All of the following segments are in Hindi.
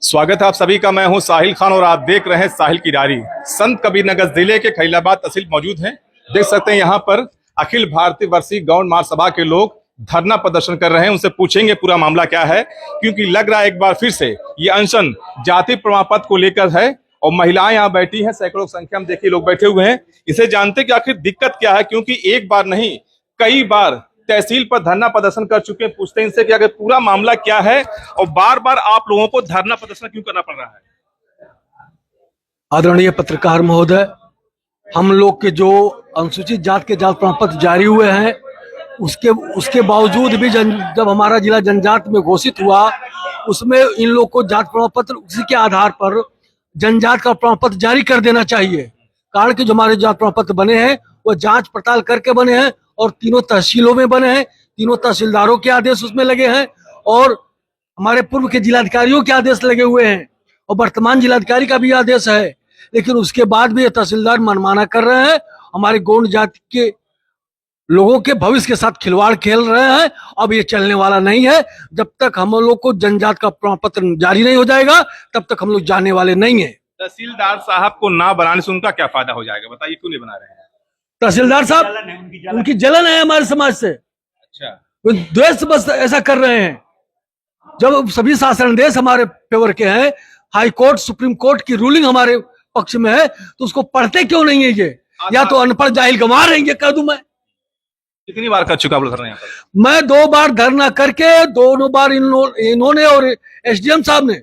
स्वागत है आप सभी का। मैं हूं साहिल खान और आप देख रहे हैं साहिल की डायरी। संत कबीरनगर जिले के खैलाबाद तहसील मौजूद हैं। देख सकते हैं यहाँ पर अखिल भारतीय वर्षीय गौड़ महासभा के लोग धरना प्रदर्शन कर रहे हैं। उनसे पूछेंगे पूरा मामला क्या है, क्योंकि लग रहा है एक बार फिर से ये अनशन जाति प्रमाण पत्र को लेकर है और महिलाएं यहाँ बैठी हैं, सैकड़ों संख्या में देखिए लोग बैठे हुए हैं। इसे जानते कि आखिर दिक्कत क्या है, क्योंकि एक बार नहीं कई बार तहसील पर धरना प्रदर्शन कर चुके हैं। पूछते हैं इनसे कि अगर पूरा मामला क्या है और बार बार आप लोगों को धरना प्रदर्शन क्यों करना पड़ रहा है। आदरणीय पत्रकार महोदय, हम लोग के जो अनुसूचित जात के जात प्रमाण पत्र जारी हुए हैं उसके बावजूद भी जब हमारा जिला जनजात में घोषित हुआ, उसमें इन लोग को जात प्रमाण पत्र उसी के आधार पर जनजात का प्रमाण पत्र जारी कर देना चाहिए। कारण कि जो हमारे जात प्रमाण पत्र बने हैं वो जांच पड़ताल करके बने हैं और तीनों तहसीलों में बने हैं, तीनों तहसीलदारों के आदेश उसमें लगे हैं और हमारे पूर्व के जिलाधिकारियों के आदेश लगे हुए हैं और वर्तमान जिलाधिकारी का भी आदेश है। लेकिन उसके बाद भी ये तहसीलदार मनमाना कर रहे हैं, हमारे गौड़ जाति के लोगों के भविष्य के साथ खिलवाड़ खेल रहे हैं। अब ये चलने वाला नहीं है। जब तक हम लोग को जनजात का प्रमाण पत्र जारी नहीं हो जाएगा तब तक हम लोग जाने वाले नहीं है। तहसीलदार साहब को ना बनाने से उनका क्या फायदा हो जाएगा, बताइए, क्यों नहीं बना रहे हैं? तहसीलदार साहब उनकी जलन है हमारे समाज से। अच्छा, वो द्वेष बस ऐसा कर रहे हैं। जब सभी शासनादेश हमारे फेवर के हैं, हाई कोर्ट सुप्रीम कोर्ट की रूलिंग हमारे पक्ष में है, तो उसको पढ़ते क्यों नहीं है ये? या तो अनपढ़ जाहिल गंवा रहे हैं, ये कह दूं मैं। कितनी बार कर चुका आप लोग धरना यहाँ पर? मैं 2 बार धरना करके, दोनों बार इन्होंने और एसडीएम साहब ने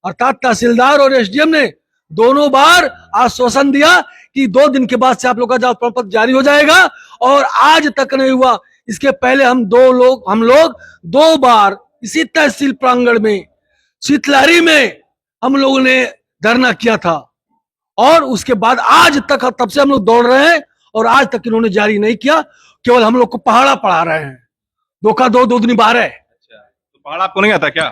अर्थात तहसीलदार और एसडीएम ने दोनों बार आश्वासन दिया कि 2 दिन के बाद से आप लोग का जात प्रमाण पत्र जारी हो जाएगा, और आज तक नहीं हुआ। इसके पहले हम लोग 2 बार इसी तहसील प्रांगण में शीतलहरी में हम लोगों ने धरना किया था और उसके बाद आज तक तब से हम लोग दौड़ रहे हैं और आज तक इन्होंने जारी नहीं किया। केवल हम लोग को पहाड़ा पढ़ा रहे हैं। 2 का 2 दूनी 12। अच्छा, तो पहाड़ आपको नहीं आता क्या?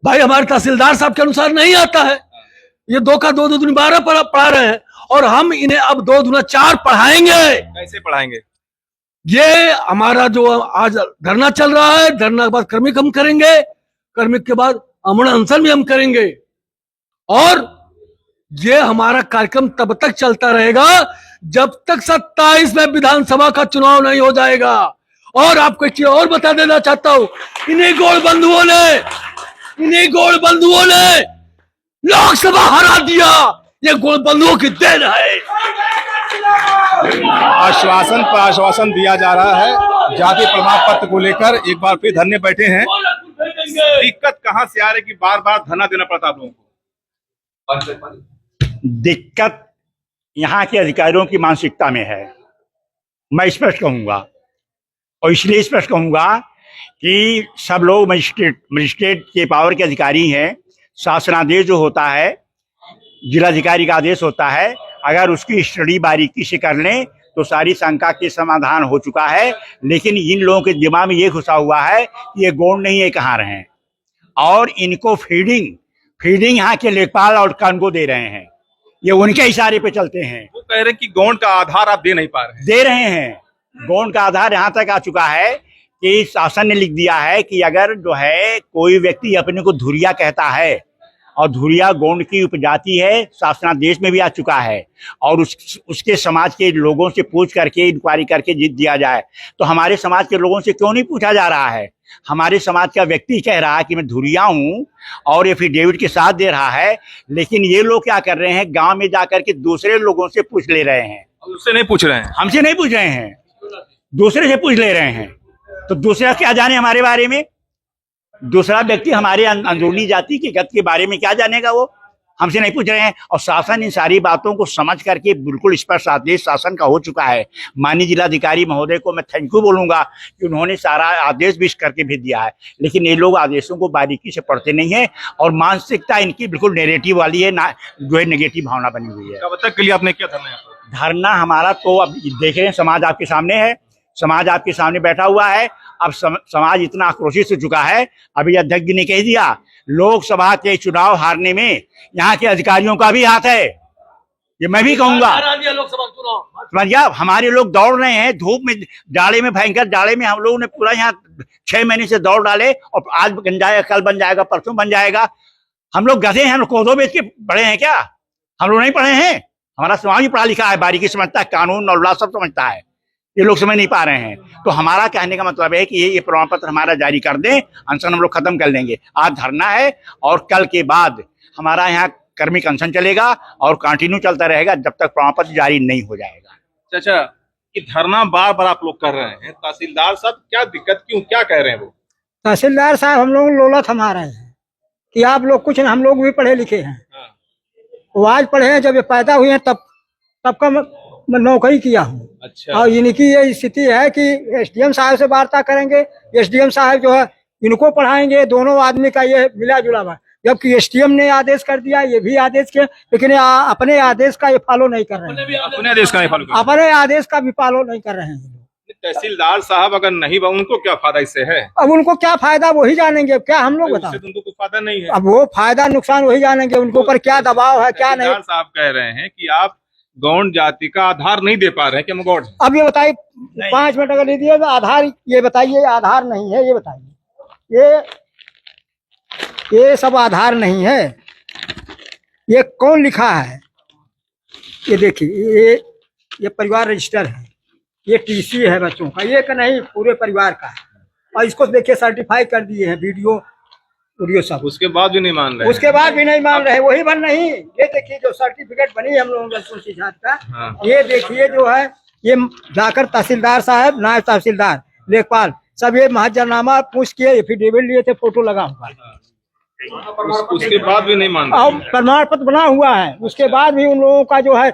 भाई हमारे तहसीलदार साहब के अनुसार नहीं आता है। ये 2 का 2 दूनी 12 पढ़ा रहे हैं और हम इन्हें अब 2 दूना 4 पढ़ाएंगे। कैसे पढ़ाएंगे? ये हमारा जो आज धरना चल रहा है, धरना के बाद क्रमिक हम करेंगे, क्रमिक के बाद अमन अनशन भी हम करेंगे और ये हमारा कार्यक्रम तब तक चलता रहेगा जब तक 27 में विधानसभा का चुनाव नहीं हो जाएगा। और आपको एक चीज और बता देना चाहता हूं, इन्हीं गौड़ बंधुओं ने लोकसभा हरा दिया। ये गौड़ बंधुओं की देन है। आश्वासन पर आश्वासन दिया जा रहा है जाति प्रमाण पत्र को लेकर। एक बार फिर धरने बैठे हैं। दिक्कत कहां से आ रही कि बार बार धरना देना पड़ता आप लोगों को? दिक्कत यहाँ के अधिकारियों की मानसिकता में है। मैं स्पष्ट कहूंगा और इसलिए स्पष्ट कहूंगा कि सब लोग मजिस्ट्रेट के पावर के अधिकारी हैं। शासनादेश जो होता है, जिलाधिकारी का आदेश होता है, अगर उसकी स्टडी बारीकी से कर लें तो सारी शंका के समाधान हो चुका है। लेकिन इन लोगों के दिमाग में ये घुसा हुआ है कि ये गौड़ नहीं है, कहाँ रहे हैं, और इनको फीडिंग यहाँ के लेखपाल और कानगो दे रहे हैं। ये उनके इशारे पे चलते हैं। वो कह रहे हैं कि गौड़ का आधार आप दे नहीं पा रहे हैं। दे रहे हैं। गौड़ का आधार यहाँ तक आ चुका है कि शासन ने लिख दिया है कि अगर जो है कोई व्यक्ति अपने को धुरिया कहता है, और धुरिया गौड़ की उपजाति है, शासनादेश में भी आ चुका है, और उसके समाज के लोगों से पूछ करके इंक्वायरी करके जीत दिया जाए, तो हमारे समाज के लोगों से क्यों नहीं पूछा जा रहा है? हमारे समाज का व्यक्ति कह रहा है कि मैं धुरिया हूं और एफिडेविट के साथ दे रहा है। लेकिन ये लोग क्या कर रहे हैं, गांव में जाकर के दूसरे लोगों से पूछ ले रहे हैं। उससे नहीं पूछ रहे हैं, हमसे नहीं पूछ रहे हैं, दूसरे से पूछ ले रहे हैं। तो दूसरा क्या जाने हमारे बारे में? दूसरा व्यक्ति हमारे अंदरूनी जाति के गत के बारे में क्या जानेगा? वो हमसे नहीं पूछ रहे हैं। और शासन इन सारी बातों को समझ करके बिल्कुल स्पष्ट आदेश शासन का हो चुका है। माननीय जिलाधिकारी महोदय को मैं थैंक यू बोलूंगा कि उन्होंने सारा आदेश भी करके भेज दिया है। लेकिन ये लोग आदेशों को बारीकी से पढ़ते नहीं है और मानसिकता इनकी बिल्कुल नेगेटिव वाली है, ना जो है नेगेटिव भावना बनी हुई है। कब तक के लिए आपने क्या धरना? धरना हमारा तो अब देख रहे हैं, समाज आपके सामने है, समाज आपके सामने बैठा हुआ है। अब समाज इतना आक्रोशित हो चुका है, अभी अध्यक्ष जी ने कह दिया, लोकसभा के चुनाव हारने में यहाँ के अधिकारियों का भी हाथ है। ये मैं भी कहूंगा। समझिए, हमारे लोग दौड़ रहे हैं धूप में, जाड़े में, भयंकर जाड़े में हम लोगों ने पूरा यहाँ 6 महीने से दौड़ डाले और आज बन जाएगा, कल बन जाएगा, परसों बन जाएगा। हम लोग गधे हैं, हम लोग कोदो बेच के पढ़े हैं क्या? हम लोग नहीं पढ़े हैं? हमारा समाज भी पढ़ा लिखा है, बारीकी समझता है, कानून और लॉ सब समझता है। ये लोग समझ नहीं पा रहे हैं। तो हमारा कहने का मतलब है कि ये प्रमाण पत्र हमारा जारी कर दें, अनशन हम लोग खत्म कर लेंगे। आज धरना है और कल के बाद हमारा यहाँ कर्मिक अनशन चलेगा और कंटिन्यू चलता रहेगा जब तक प्रमाण पत्र जारी नहीं हो जाएगा। चाचा, ये धरना बार बार आप लोग कर रहे हैं, तहसीलदार साहब क्या दिक्कत, क्यों, क्या कह रहे हैं वो? तहसीलदार साहब हम लोग लोला थमा रहे हैं कि आप लोग कुछ, हम लोग भी पढ़े लिखे हैं। वो आज पढ़े हैं, जब ये पैदा हुए हैं तब का मैं नौकरी किया हूँ। अच्छा। और इनकी ये स्थिति है कि एसडीएम साहब से वार्ता करेंगे, एसडीएम साहब जो है इनको पढ़ाएंगे, दोनों आदमी का ये मिला जुला हुआ। जबकि एसडीएम ने आदेश कर दिया, ये भी आदेश किया, लेकिन अपने आदेश का ये फॉलो नहीं कर रहे हैं। अपने आदेश का नहीं फॉलो कर रहे हैं। अपने आदेश का भी फॉलो नहीं कर रहे हैं। तहसीलदार साहब अगर नहीं, उनको क्या फायदा इससे है? अब उनको क्या फायदा वही जानेंगे, क्या हम लोग बताओ। उससे उनको कोई फायदा नहीं है। अब वो फायदा नुकसान वही जानेंगे, उनके ऊपर क्या दबाव है क्या नहीं। तहसीलदार साहब कह रहे हैं कि आप गौंड जाति का आधार नहीं दे पा रहे हैं कि हम गौंड हैं। अब ये बताइए, 5 मिनट अगर लीजिए तो आधार, ये बताइए आधार नहीं है, ये बताइए, ये सब आधार नहीं है। ये कौन लिखा है? ये देखिए, ये परिवार रजिस्टर है, ये टीसी है बच्चों का, ये का नहीं पूरे परिवार का है। और इसको देखिए सर्टिफाई कर दिए हैं, वीडियो सब। उसके बाद भी नहीं मान रहे। उसके बाद भी नहीं मान रहे, वही बन नहीं। ये देखिए जो सर्टिफिकेट बनी है हम लोगों की जात का, हाँ। ये देखिए जो है, ये जाकर तहसीलदार साहब, नायब तहसीलदार, लेखपाल सब ये महजरनामा पूछ के एफिडेविट लिए थे, फोटो लगा हुआ है। उसके बाद भी नहीं मान रहे। और प्रमाण पत्र बना हुआ है, उसके बाद भी उन लोगों का जो है,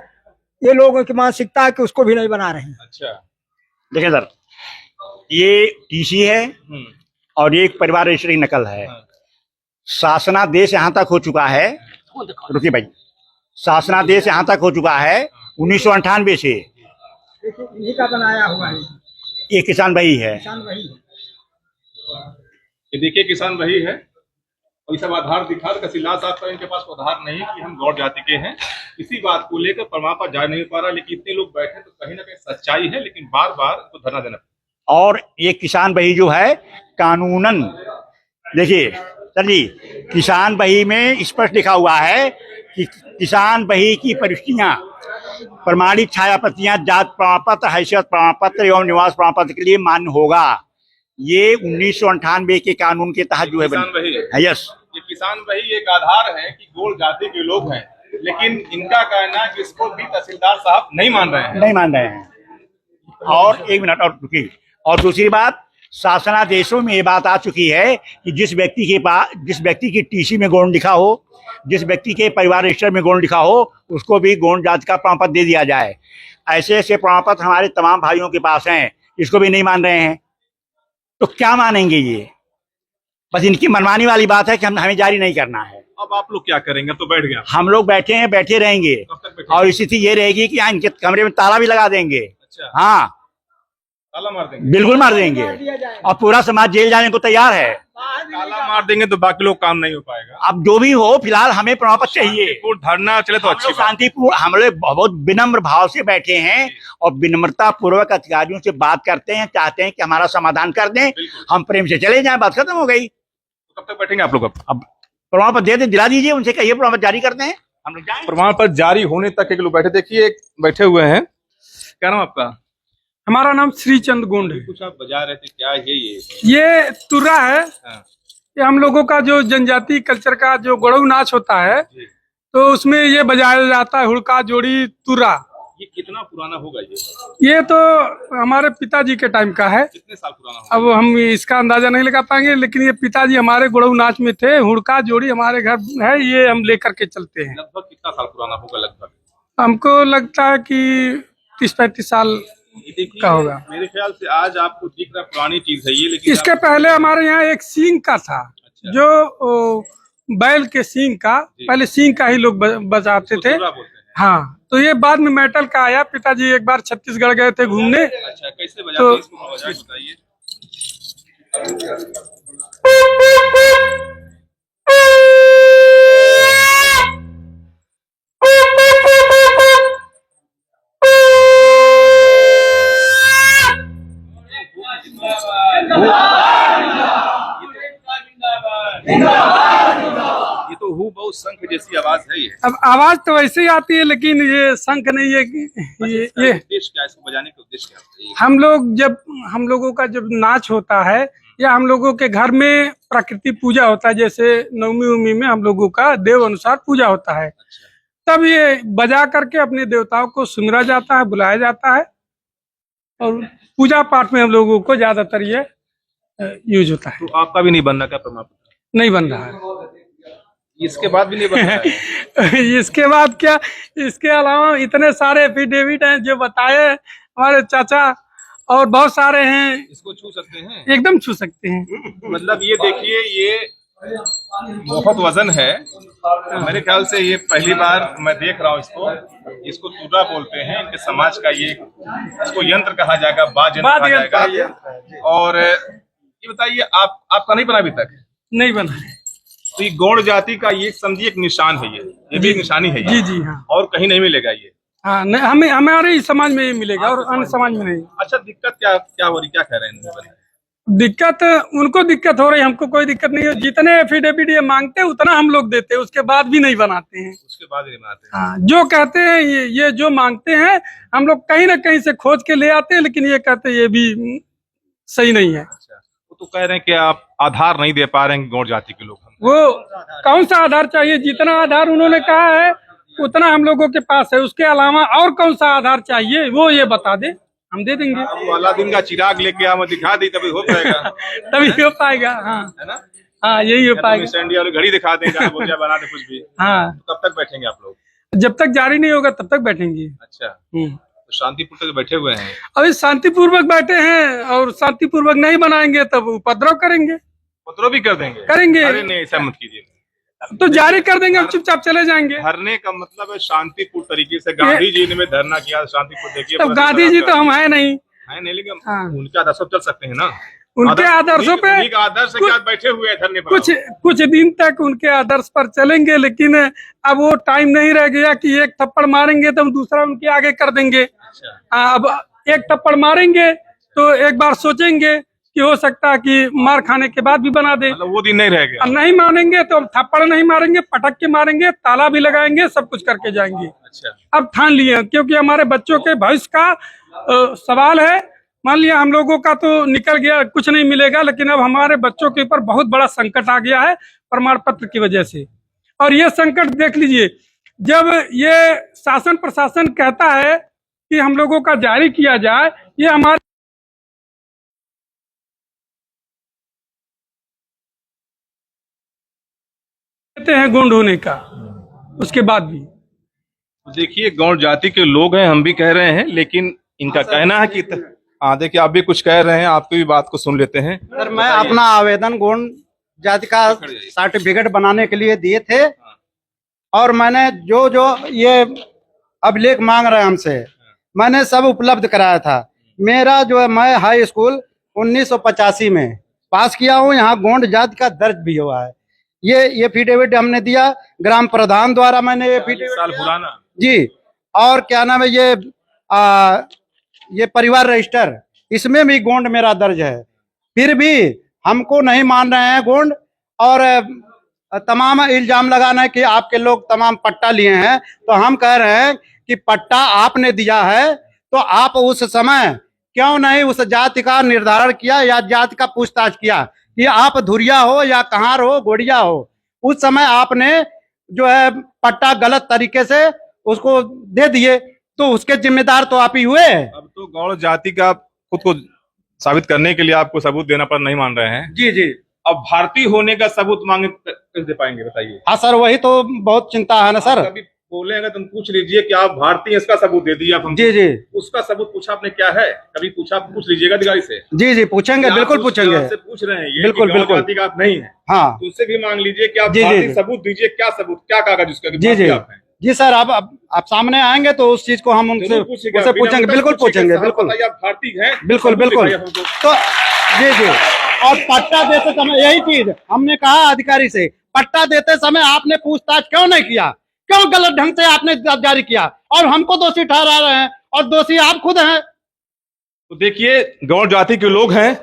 ये लोगों की मानसिकता है कि उसको भी नहीं बना रहे हैं। अच्छा, देखिए सर, ये टीसी है और ये एक परिवार रजिस्ट्री की नकल है। शासनादेश यहाँ तक हो चुका है, रुकिए भाई, शासनादेश यहाँ तक हो चुका है 1998 से। इन्हीं का बनाया हुआ है, ये किसान भाई है। किसान वही है। ये देखिए किसान वही है। और ये सब आधार दिखा, तहसीलदार साहब का इनके पास आधार नहीं कि हम गौड़ जाति के हैं। इसी बात को लेकर प्रमाण पत्र जारी नहीं हो पा रहा, लेकिन इतने लोग बैठे तो कहीं ना कहीं सच्चाई है, लेकिन बार बार तो धरना देना। और ये किसान भाई जो है कानूनन, देखिए सर जी, किसान बही में स्पष्ट लिखा हुआ है कि किसान बही की प्रविष्टियां, प्रमाणित छायाप्रतियां, जात प्रमाण पत्र, हैसियत प्रमाण पत्र एवं निवास प्रमाण पत्र के लिए मान्य होगा। ये 1998 के कानून के तहत जो है किसान वही है। यस, ये किसान वही एक आधार है कि गौड़ जाति के लोग हैं, लेकिन इनका कहना है कि इसको भी तहसीलदार साहब नहीं मान रहे हैं। नहीं मान रहे हैं। और एक मिनट और रुकिए। और दूसरी बात, शासनादेशों में ये बात आ चुकी है कि जिस व्यक्ति की टीसी में गौंड लिखा हो, जिस व्यक्ति के परिवार रजिस्टर में गौंड लिखा हो, उसको भी गौंड जाति का प्रमाण पत्र दे दिया जाए। ऐसे ऐसे प्रमाण पत्र हमारे तमाम भाइयों के पास हैं, इसको भी नहीं मान रहे हैं। तो क्या मानेंगे ये? बस इनकी मनमानी वाली बात है कि हमें जारी नहीं करना है। अब आप लोग क्या करेंगे? तो बैठ गया। हम लोग बैठे हैं, बैठे रहेंगे। कब तक बैठेंगे? और स्थिति ये रहेगी कि इनके कमरे में ताला भी लगा देंगे। अच्छा, हाँ, ताला मार देंगे। बिल्कुल मार देंगे। और पूरा समाज जेल जाने को तैयार है। ताला मार देंगे तो बाकी लोग काम नहीं हो पाएगा। अब जो भी हो, फिलहाल हमें प्रमाण पत्र चाहिए। शांतिपूर्ण धरना चले तो अच्छी बात। शांतिपूर्ण, हम लोग बहुत विनम्र भाव से बैठे हैं और विनम्रता पूर्वक अधिकारियों से बात करते हैं, चाहते हैं कि हमारा समाधान कर दें, हम प्रेम से चले जाएं, बात खत्म हो गई। कब तक बैठेंगे आप लोग? अब प्रमाण पत्र दे दे, दिला दीजिए, उनसे कहिए प्रमाण पत्र जारी करते हैं, हम लोग जाएं। प्रमाण पत्र जारी होने तक एक लोग बैठे, देखिए एक बैठे हुए हैं। क्या नाम आपका? हमारा नाम श्रीचंद गोंड है। कुछ आप बजा रहे थे, क्या है ये? ये तुर्रा है। हाँ। ये हम लोगों का जो जनजाति कल्चर का जो गड़ऊ नाच होता है, तो उसमें ये बजाया जाता है, हुड़का जोड़ी तुर्रा। ये कितना पुराना होगा ये? ये तो हमारे पिताजी के टाइम का है। कितने साल पुराना होगा? अब हम इसका अंदाजा नहीं लगा पाएंगे, लेकिन ये पिताजी हमारे गड़ऊ नाच में थे। हुड़का जोड़ी हमारे घर है, ये हम लेकर के चलते हैं। लगभग कितना साल पुराना होगा? लगभग हमको लगता है कि 30-35 साल का होगा। मेरे ख्याल से आज आपको दिख रहा पुरानी चीज है ये, लेकिन इसके पहले हमारे यहाँ एक सींग का था। अच्छा। जो बैल के सींग का, पहले सींग का ही लोग बजाते थे। हाँ, तो ये बाद में मेटल का आया। पिताजी एक बार छत्तीसगढ़ गए थे घूमने। अच्छा, कैसे बजाते हैं इसको? बताइए। ये तो हु वो शंख जैसी आवाज है ये। अब आवाज तो वैसे ही आती है, लेकिन ये शंख नहीं है। ये उद्देश्य क्या है, इसको बजाने का उद्देश्य क्या है? हम लोगों का जब नाच होता है या हम लोगों के घर में प्रकृति पूजा होता है, जैसे नवमी उमी में हम लोगों का देव अनुसार पूजा होता है, तब ये बजा करके अपने देवताओं को सुमिरा जाता है, बुलाया जाता है। और पूजा पाठ में हम लोगों को ज्यादातर ये यूज होता है। तो आपका भी नहीं बनना क्या प्रमाण पत्र? नहीं बन रहा है। इसके बाद भी नहीं बन रहा है? इसके बाद क्या, इसके अलावा इतने सारे एफिडेविट हैं जो बताए हमारे चाचा, और बहुत सारे हैं। इसको छू सकते हैं? एकदम छू सकते हैं। मतलब ये देखिए, ये बहुत वजन है। मेरे ख्याल से ये पहली बार मैं देख रहा हूँ इसको। इसको तुरा बोलते हैं इनके समाज का। ये इसको यंत्र कहा जाएगा, बाज यंत्र कहा जाएगा। और ये बताइए, आपका नहीं बना अभी तक? नहीं बना है। तो ये गौड़ जाति का ये समझिए एक निशान है, ये भी एक निशानी है ये। जी हाँ। और कहीं नहीं मिलेगा ये। हाँ, नहीं, हमें हमारे ही समाज में ये मिलेगा और अन्य समाज में नहीं। अच्छा, दिक्कत क्या हो रही, क्या कह रहे हैं? दिक्कत उनको दिक्कत हो रही, हमको कोई दिक्कत नहीं है। जितने एफिडेविट ये मांगते हैं उतना हम लोग देते हैं, उसके बाद भी नहीं बनाते हैं। उसके बाद नहीं बनाते हैं। हाँ, जो कहते हैं ये जो मांगते हैं हम लोग कहीं ना कहीं से खोज के ले आते हैं, लेकिन ये कहते हैं ये भी सही नहीं है। अच्छा, वो तो कह रहे हैं कि आप आधार नहीं दे पा रहे हैं गौड़ जाति के लोग। वो कौन सा आधार चाहिए? जितना आधार उन्होंने कहा है उतना हम लोगों के पास है, उसके अलावा और कौन सा आधार चाहिए वो ये बता दे, हम दे देंगे। तो अलादीन का चिराग लेके हम दिखा दी तभी हो पाएगा। तभी हो पाएगा। हाँ है ना? हाँ, यही हो पाएगा। इंडिया वाली घड़ी दिखा देंगे, बोलिया बना दे कुछ भी। हाँ, तो कब तक बैठेंगे आप लोग? जब तक जारी नहीं होगा तब तक बैठेंगे। अच्छा, तो शांतिपूर्वक बैठे हुए हैं? अभी शांतिपूर्वक बैठे हैं, और शांतिपूर्वक नहीं बनाएंगे तब उपद्रव करेंगे। उपद्रव भी कर देंगे? करेंगे। अरे नहीं, ऐसा मत कीजिए। तो जारी कर देंगे, हम चुपचाप चले जाएंगे। धरने का मतलब है शांतिपूर्ण तरीके से। गांधी जी ने धरना किया शांतिपूर्ण। देखिए, तब गांधी जी तो हम है नहीं, लेकिन हाँ। उनके आदर्शों पर चल सकते हैं ना? उनके आदर्शों पे आदर्श के साथ बैठे हुए हैं धरने पर। कुछ दिन तक उनके आदर्श पर चलेंगे, लेकिन अब वो टाइम नहीं रह गया कि एक थप्पड़ मारेंगे तो हम दूसरा उनके आगे कर देंगे। अब एक थप्पड़ मारेंगे तो एक बार सोचेंगे कि हो सकता है कि मार खाने के बाद भी बना दे। मतलब वो दिन नहीं रह गया। नहीं मानेंगे तो थप्पड़ नहीं मारेंगे, पटक के मारेंगे, ताला भी लगाएंगे, सब कुछ करके जाएंगे। अच्छा, अब ठान लिए, क्योंकि हमारे बच्चों के भविष्य का सवाल है। मान लिया हम लोगों का तो निकल गया, कुछ नहीं मिलेगा, लेकिन अब हमारे बच्चों के ऊपर बहुत बड़ा संकट आ गया है प्रमाण पत्र की वजह से। और ये संकट देख लीजिए, जब ये शासन प्रशासन कहता है कि हम लोगों का जारी किया जाए, ये हमारे हैं गोंड होने का, उसके बाद भी। देखिए, गौड़ जाति के लोग हैं, हम भी कह रहे हैं, लेकिन इनका कहना है कि देखिए आप भी कुछ कह रहे हैं, आपकी भी बात को सुन लेते हैं। सर, मैं अपना आवेदन गौड़ जाति का सर्टिफिकेट बनाने के लिए दिए थे, और मैंने जो जो ये अभिलेख मांग रहे हैं हमसे, मैंने सब उपलब्ध कराया था। मेरा जो है, मैं हाई स्कूल 1985 में पास किया हूँ, यहाँ गौड़ जाति का दर्ज भी हुआ है। ये एफिडेविट हमने दिया ग्राम प्रधान द्वारा, मैंने एफिडेविट साल पुराना जी। और क्या नाम है, ये परिवार रजिस्टर, इसमें भी गोंड मेरा दर्ज है। फिर भी हमको नहीं मान रहे हैं गोंड, और तमाम इल्जाम लगाना है कि आपके लोग तमाम पट्टा लिए हैं। तो हम कह रहे हैं कि पट्टा आपने दिया है तो आप उस समय क्यों नहीं उस जाति का निर्धारण किया या जाति का पूछताछ किया कि आप धुरिया हो या कहार हो, गोड़िया हो। उस समय आपने जो है पट्टा गलत तरीके से उसको दे दिए, तो उसके जिम्मेदार तो आप ही हुए। अब तो गौड़ जाति का खुद को साबित करने के लिए आपको सबूत देना पर नहीं मान रहे हैं। जी जी। अब भारतीय होने का सबूत मांगे कैसे दे पाएंगे, बताइए? हाँ सर, वही तो बहुत चिंता है ना सर। कभी बोलेगा तुम पूछ लीजिए कि आप भारतीय, इसका सबूत दे दीजिए आप हमको। जी जी। उसका सबूत पूछा आपने क्या है? कभी पूछा? पूछ लीजिएगा अधिकारी से। जी जी, पूछेंगे, बिल्कुल पूछेंगे। से पूछ रहे हैं ये, बिल्कुल बिल्कुल। जाति का आप नहीं है, हाँ, तो उससे भी मांग लीजिए कि आप जी, भारतीय जी। सबूत दीजिए। क्या सबूत, क्या कागज उसका? जी जी जी सर, आप सामने आएंगे तो उस चीज को हम उनसे पूछेंगे, बिल्कुल पूछेंगे, बिल्कुल आप भारतीय हैं, बिल्कुल बिल्कुल। तो जी जी, और पट्टा देते समय यही चीज हमने कहा अधिकारी से, पट्टा देते समय आपने पूछताछ क्यों नहीं किया? क्यों गलत ढंग से आपने जारी किया और हमको दोषी ठहरा रहे हैं, और दोषी आप खुद हैं। तो देखिए, गौड़ जाति के लोग हैं,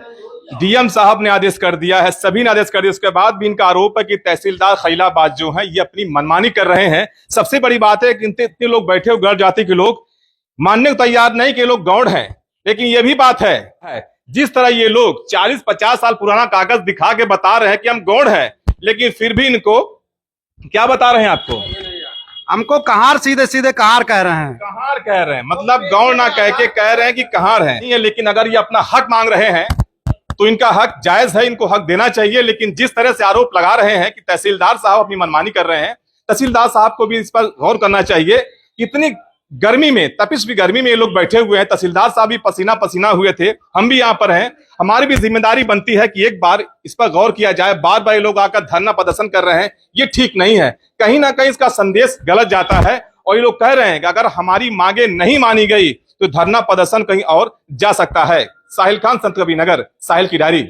डीएम साहब ने आदेश कर दिया है, सभी ने आदेश कर दिया। उसके बाद भी इनका आरोप है कि तहसीलदार खैलाबाद जो है ये अपनी मनमानी कर रहे हैं। सबसे बड़ी बात है कि इतने लोग बैठे हुए गैर जाति के लोग मानने को तैयार नहीं कि ये लोग गौड़ हैं। लेकिन ये भी बात है जिस तरह ये लोग 40-50 साल पुराना कागज दिखा के बता रहे हैं कि हम गौड़ हैं, लेकिन फिर भी इनको क्या बता रहे हैं आपको? हमको कहार, सीधे सीधे कहार कह रहे हैं। कहार कह रहे हैं, मतलब गौड़ ना कह के कह रहे हैं कि कहार है। लेकिन अगर ये अपना हक मांग रहे हैं तो इनका हक जायज है, इनको हक देना चाहिए। लेकिन जिस तरह से आरोप लगा रहे हैं कि तहसीलदार साहब अपनी मनमानी कर रहे हैं, तहसीलदार साहब को भी इस पर गौर करना चाहिए। इतनी गर्मी में, तपिश भी गर्मी में ये लोग बैठे हुए हैं, तहसीलदार साहब भी पसीना पसीना हुए थे, हम भी यहाँ पर हैं। हमारी भी जिम्मेदारी बनती है कि एक बार इस पर गौर किया जाए। बार बार ये लोग आकर धरना प्रदर्शन कर रहे हैं, ये ठीक नहीं है। कहीं ना कहीं इसका संदेश गलत जाता है और ये लोग कह रहे हैं कि अगर हमारी मांगे नहीं मानी गई तो धरना प्रदर्शन कहीं और जा सकता है। साहिल खान, संत कबीर नगर, साहिल की डायरी।